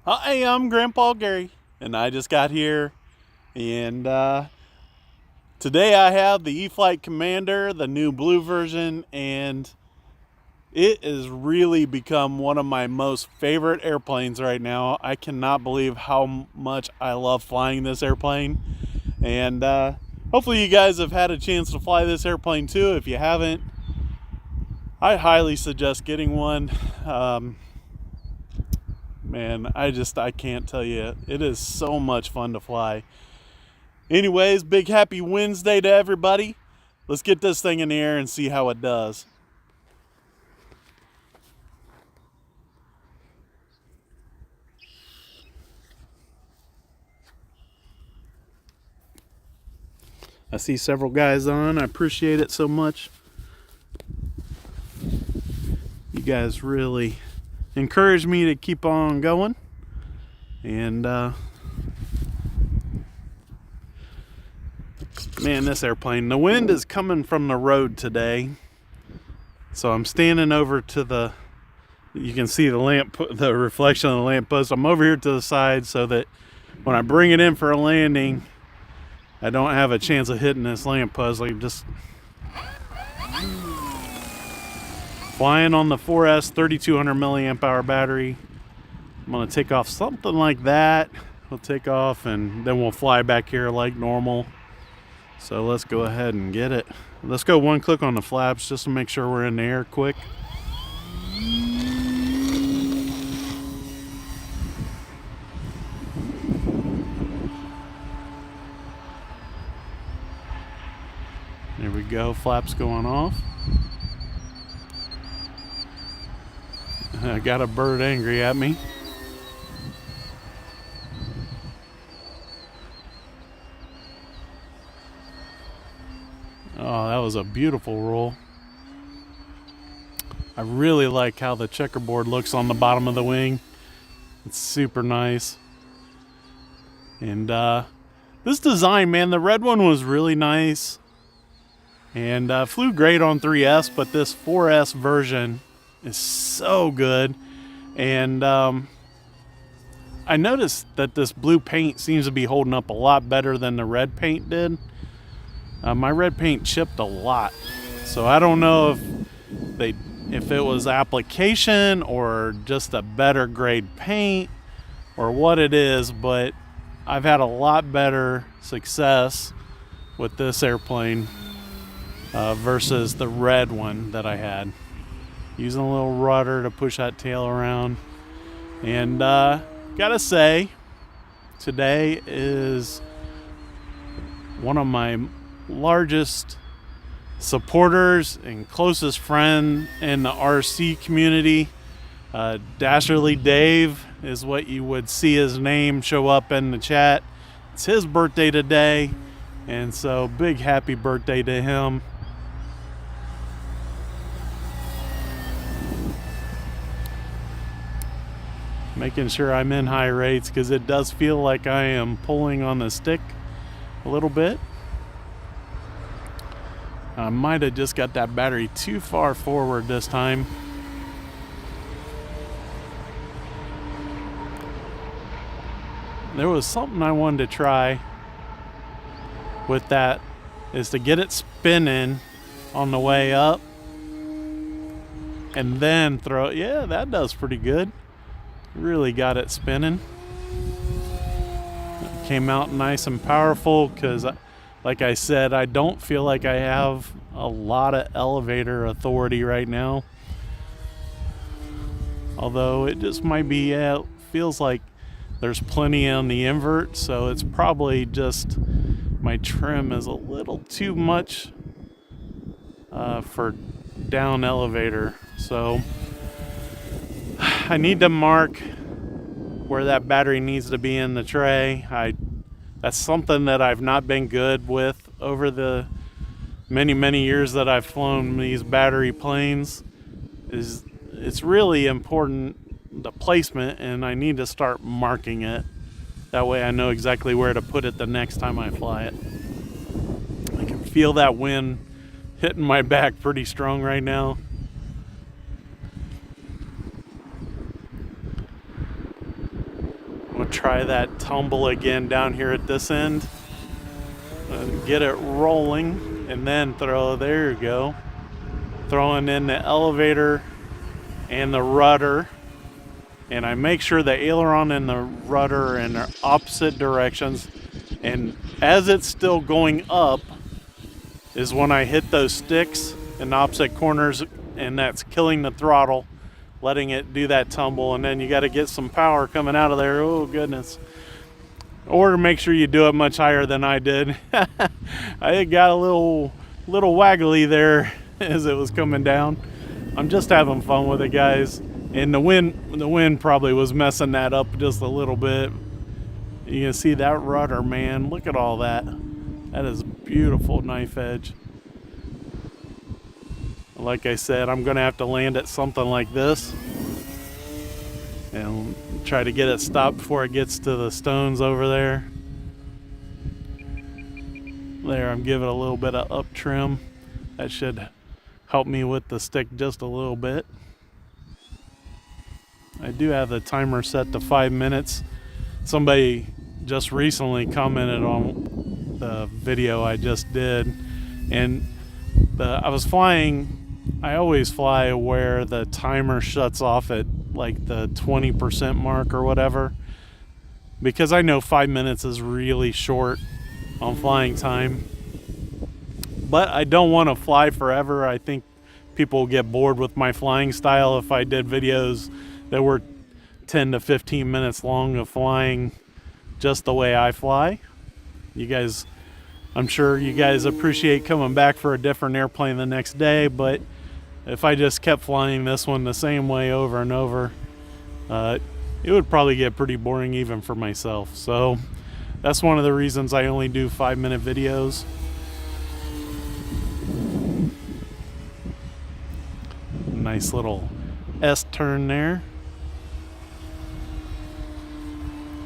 Hi, I'm Grandpa Gary, and I just got here, and today I have the E-flite Commander, the new blue version, and it has really become one of my most favorite airplanes right now. I cannot believe how much I love flying this airplane, and hopefully you guys have had a chance to fly this airplane too. If you haven't, I highly suggest getting one. Man, I can't tell you. It is so much fun to fly. Anyways, big happy Wednesday to everybody. Let's get this thing in the air and see how it does. I see several guys on. I appreciate it so much. You guys really encourage me to keep on going. And man, this airplane, the wind is coming from the road today. So I'm standing over to the, you can see the reflection of the lamppost. I'm over here to the side so that when I bring it in for a landing, I don't have a chance of hitting this lamppost. Like just flying on the 4S 3200 milliamp hour battery. I'm gonna take off something like that. We'll take off and then we'll fly back here like normal. So let's go ahead and get it. Let's go one click on the flaps just to make sure we're in the air quick. There we go, flaps going off. I got a bird angry at me. Oh, that was a beautiful roll. I really like how the checkerboard looks on the bottom of the wing. It's super nice. And this design, man, the red one was really nice. And flew great on 3S, but this 4S version is so good. And I noticed that this blue paint seems to be holding up a lot better than the red paint did. My red paint chipped a lot, so I don't know if it was application or just a better grade paint or what it is, but I've had a lot better success with this airplane versus the red one that I had. Using a little rudder to push that tail around. And gotta say, today is one of my largest supporters and closest friend in the RC community. Dasherly Dave is what you would see his name show up in the chat. It's his birthday today, and so big happy birthday to him. Making sure I'm in high rates because it does feel like I am pulling on the stick a little bit. I might have just got that battery too far forward this time. There was something I wanted to try with that, is to get it spinning on the way up and then throw it. Yeah, that does pretty good. Really got it spinning. It came out nice and powerful because, like I said, I don't feel like I have a lot of elevator authority right now. Although it just might be, it feels like there's plenty on the invert, so it's probably just my trim is a little too much for down elevator. So I need to mark where that battery needs to be in the tray. That's something that I've not been good with over the many years that I've flown these battery planes. It's really important, the placement, and I need to start marking it. That way I know exactly where to put it the next time I fly it. I can feel that wind hitting my back pretty strong right now. I'm gonna try that tumble again down here at this end. Get it rolling, and then there you go. Throwing in the elevator and the rudder. And I make sure the aileron and the rudder are in their opposite directions. And as it's still going up is when I hit those sticks in the opposite corners, and that's killing the throttle, letting it do that tumble. And then you got to get some power coming out of there. Oh goodness. Or make sure you do it much higher than I did. I got a little waggly there as it was coming down. I'm just having fun with it, guys. And the wind probably was messing that up just a little bit. You can see that rudder, man. Look at all that. That is a beautiful knife edge. Like I said, I'm gonna have to land at something like this and try to get it stopped before it gets to the stones over there. There, I'm giving a little bit of up trim. That should help me with the stick just a little bit. I do have the timer set to 5 minutes. Somebody just recently commented on the video I just did, and I was flying. I always fly where the timer shuts off at like the 20% mark or whatever, because I know 5 minutes is really short on flying time. But I don't want to fly forever. I think people will get bored with my flying style if I did videos that were 10 to 15 minutes long of flying just the way I fly. You guys, I'm sure you guys appreciate coming back for a different airplane the next day, but if I just kept flying this one the same way over and over, it would probably get pretty boring even for myself. So that's one of the reasons I only do 5-minute videos. Nice little S-turn there.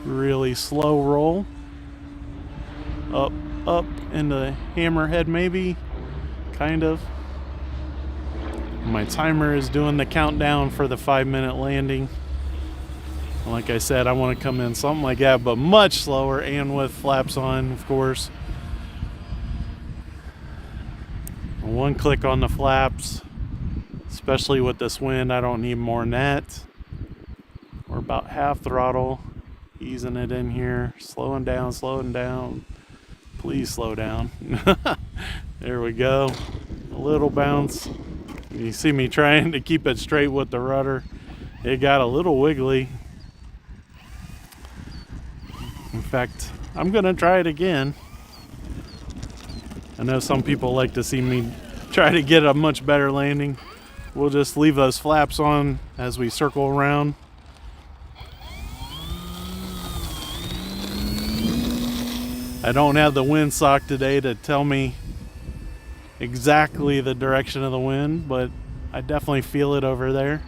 Really slow roll. Up into hammerhead maybe. Kind of. My timer is doing the countdown for the 5-minute landing. Like I said, I want to come in something like that, but much slower and with flaps on, of course. One click on the flaps, especially with this wind. I don't need more than that. We're about half throttle, easing it in here, slowing down. Please slow down. There we go. A little bounce. You see me trying to keep it straight with the rudder. It got a little wiggly. In fact, I'm gonna try it again. I know some people like to see me try to get a much better landing. We'll just leave those flaps on as we circle around. I don't have the wind sock today to tell me exactly the direction of the wind, but I definitely feel it over there.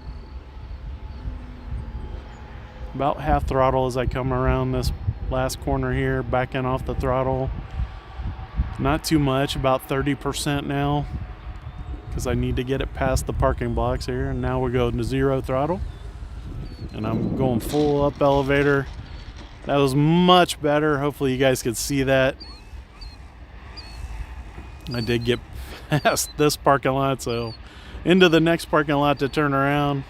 About half throttle as I come around this last corner here, backing off the throttle. Not too much, about 30% now, because I need to get it past the parking blocks here. And now we're going to 0 throttle, and I'm going full up elevator. That was much better. Hopefully you guys could see that. I did get past this parking lot, so into the next parking lot to turn around,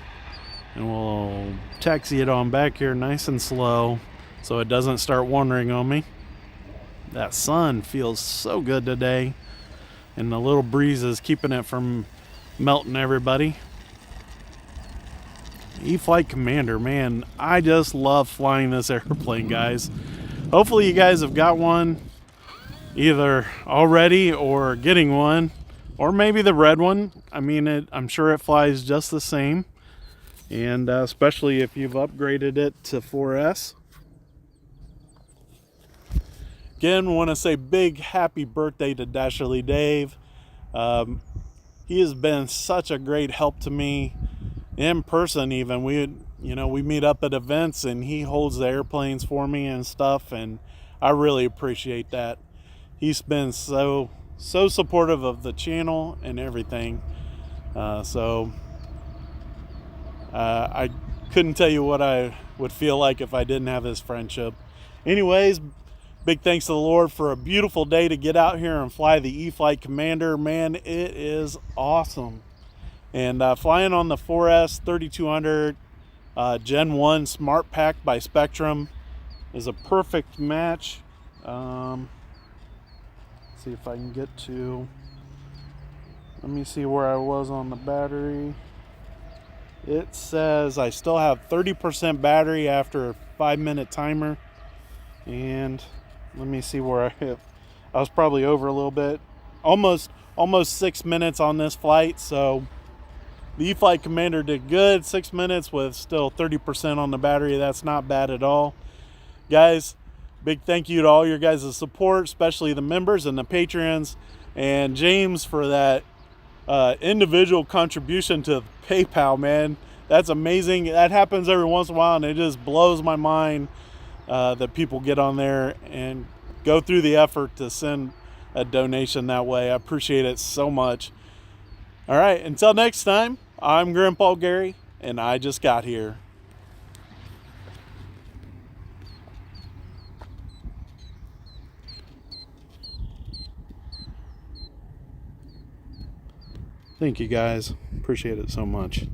and we'll taxi it on back here nice and slow so it doesn't start wandering on me. That sun feels so good today, and the little breeze is keeping it from melting everybody. E-flite Commander, man, I just love flying this airplane, guys. Hopefully you guys have got one either already or getting one, or maybe the red one. I mean, I'm sure it flies just the same, and especially if you've upgraded it to 4S. Again, want to say big happy birthday to Dasherly Dave. He has been such a great help to me in person. Even we meet up at events and he holds the airplanes for me and stuff, and I really appreciate that. He's been so supportive of the channel and everything. I couldn't tell you what I would feel like if I didn't have his friendship. Anyways, big thanks to the Lord for a beautiful day to get out here and fly the E-flite Commander. Man, it is awesome. And flying on the 4S 3200 Gen 1 Smart Pack by Spectrum is a perfect match. See if I can get to, let me see where I was on the battery. It says I still have 30% battery after a 5-minute timer. And let me see where I hit. I was probably over a little bit. Almost 6 minutes on this flight. So the E-flite Commander did good. 6 minutes with still 30% on the battery. That's not bad at all. Guys, big thank you to all your guys' support, especially the members and the Patreons. And James for that individual contribution to PayPal, man. That's amazing. That happens every once in a while, and it just blows my mind that people get on there and go through the effort to send a donation that way. I appreciate it so much. All right, until next time, I'm Grandpa Gary, and I just got here. Thank you guys. Appreciate it so much.